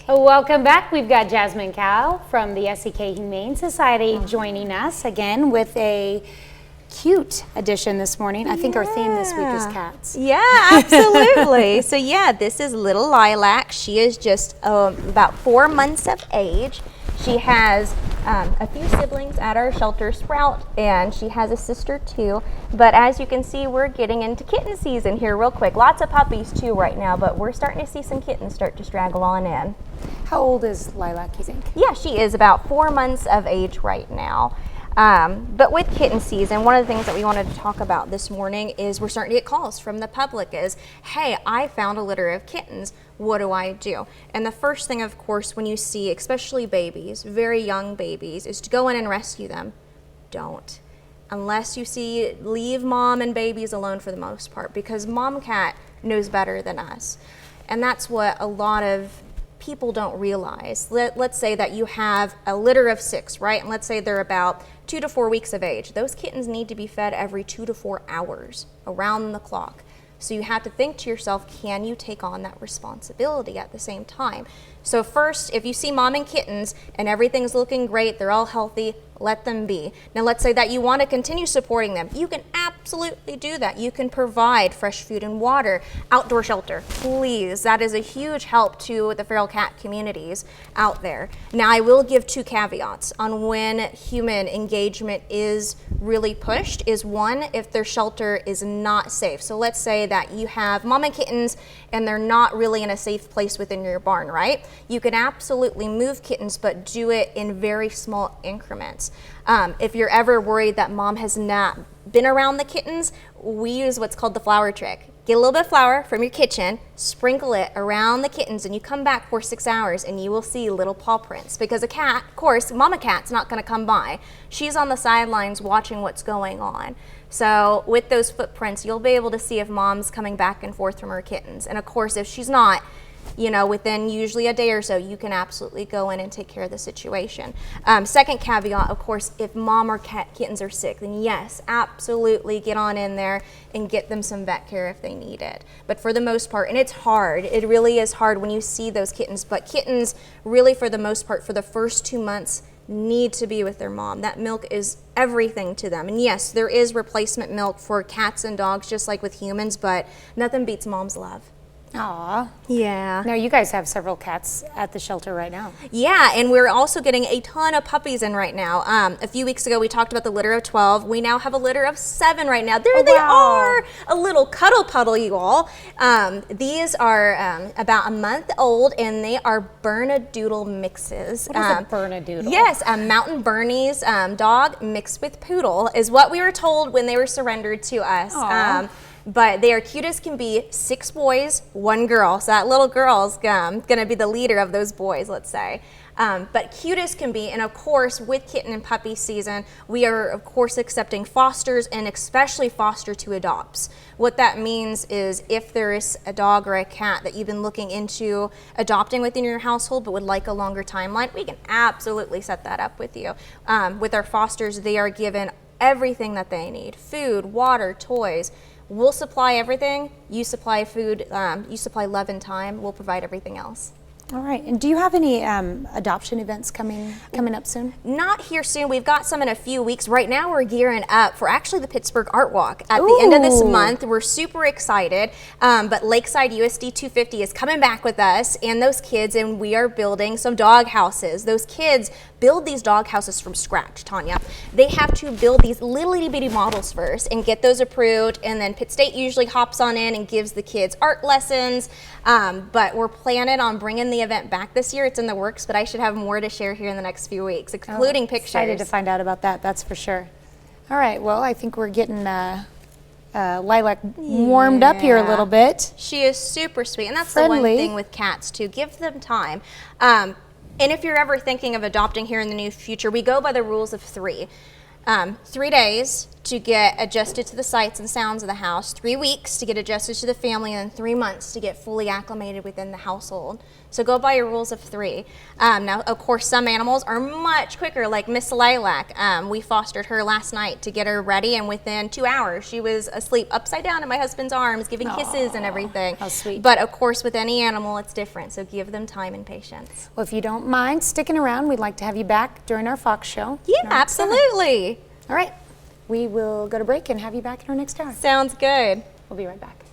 Welcome back. We've got Jasmine Cow from the SEK Humane Society joining us again with a cute addition this morning. I think our theme this week is cats. Yeah, absolutely. So yeah, this is little Lilac. She is just about 4 months of age. She has a few siblings at our shelter, Sprout, and she has a sister too. But as you can see, we're getting into kitten season here real quick. Lots of puppies too right now, but we're starting to see some kittens start to straggle on in. How old is Lilac, you think? Yeah, she is about 4 months of age right now. But with kitten season, one of the things that we wanted to talk about this morning is we're starting to get calls from the public is, hey, I found a litter of kittens. What do I do? And the first thing, of course, when you see, especially babies, very young babies, is to go in and rescue them. Don't. Unless you see, leave mom and babies alone for the most part, because mom cat knows better than us. And that's what a lot of people don't realize. Let's say that you have a litter of 6, right? And let's say they're about 2 to 4 weeks of age. Those kittens need to be fed every 2 to 4 hours around the clock. So you have to think to yourself, can you take on that responsibility at the same time? So first, if you see mom and kittens and everything's looking great, they're all healthy, let them be. Now let's say that you want to continue supporting them. You can absolutely do that. You can provide fresh food and water, outdoor shelter, please. That is a huge help to the feral cat communities out there. Now I will give 2 caveats on when human engagement is really pushed is one, if their shelter is not safe. So let's say that you have mom and kittens and they're not really in a safe place within your barn, right? You can absolutely move kittens, but do it in very small increments. If you're ever worried that mom has not been around the kittens, we use what's called the flour trick. Get a little bit of flour from your kitchen, sprinkle it around the kittens, and you come back for 6 hours and you will see little paw prints. Because a cat, of course, mama cat's not gonna come by. She's on the sidelines watching what's going on. So with those footprints, you'll be able to see if mom's coming back and forth from her kittens. And of course, if she's not, you know, within usually a day or so, you can absolutely go in and take care of the situation. Second caveat, of course, if mom or kittens are sick, then yes, absolutely get on in there and get them some vet care if they need it. But for the most part, and it's hard, it really is hard when you see those kittens, but kittens really for the most part, for the first 2 months, need to be with their mom. That milk is everything to them. And yes, there is replacement milk for cats and dogs, just like with humans, but nothing beats mom's love. Aw. Yeah. Now you guys have several cats at the shelter right now. Yeah, and we're also getting a ton of puppies in right now. A few weeks ago we talked about the litter of 12. We now have a litter of 7 right now. There they are, a little cuddle puddle, you all. These are about a month old, and they are Bernedoodle mixes. What is a Bernedoodle? Yes, a Mountain Bernese dog mixed with poodle is what we were told when they were surrendered to us. But they are cute as can be. 6 boys, 1 girl. So that little girl's gonna be the leader of those boys, let's say. But cute as can be. And of course, with kitten and puppy season, we are of course accepting fosters, and especially foster to adopts. What that means is if there is a dog or a cat that you've been looking into adopting within your household but would like a longer timeline, we can absolutely set that up with you. With our fosters, they are given everything that they need: food, water, toys. We'll supply everything. You supply food, you supply love and time. We'll provide everything else. All right, and do you have any adoption events coming up soon? Not here soon. We've got some in a few weeks. Right now we're gearing up for actually the Pittsburgh Art Walk at the end of this month. We're super excited, but Lakeside USD 250 is coming back with us and those kids, and we are building some dog houses. Those kids build these dog houses from scratch, Tanya. They have to build these little itty bitty models first and get those approved, and then Pitt State usually hops on in and gives the kids art lessons, but we're planning on bringing the event back this year. It's in the works, but I should have more to share here in the next few weeks, including pictures. Excited to find out about that, that's for sure. All right, well, I think we're getting Lilac warmed up here a little bit. She is super sweet, and that's friendly. The one thing with cats too. Give them time. And if you're ever thinking of adopting here in the near future, we go by the rules of 3. 3 days, to get adjusted to the sights and sounds of the house, 3 weeks to get adjusted to the family, and then 3 months to get fully acclimated within the household. So go by your rules of 3. Now, of course, some animals are much quicker, like Miss Lilac. We fostered her last night to get her ready, and within 2 hours, she was asleep upside down in my husband's arms, giving kisses and everything. How sweet. But of course, with any animal, it's different, so give them time and patience. Well, if you don't mind sticking around, we'd like to have you back during our Fox show. Yeah, in our next hour. absolutely. All right. We will go to break and have you back in our next hour. Sounds good. We'll be right back.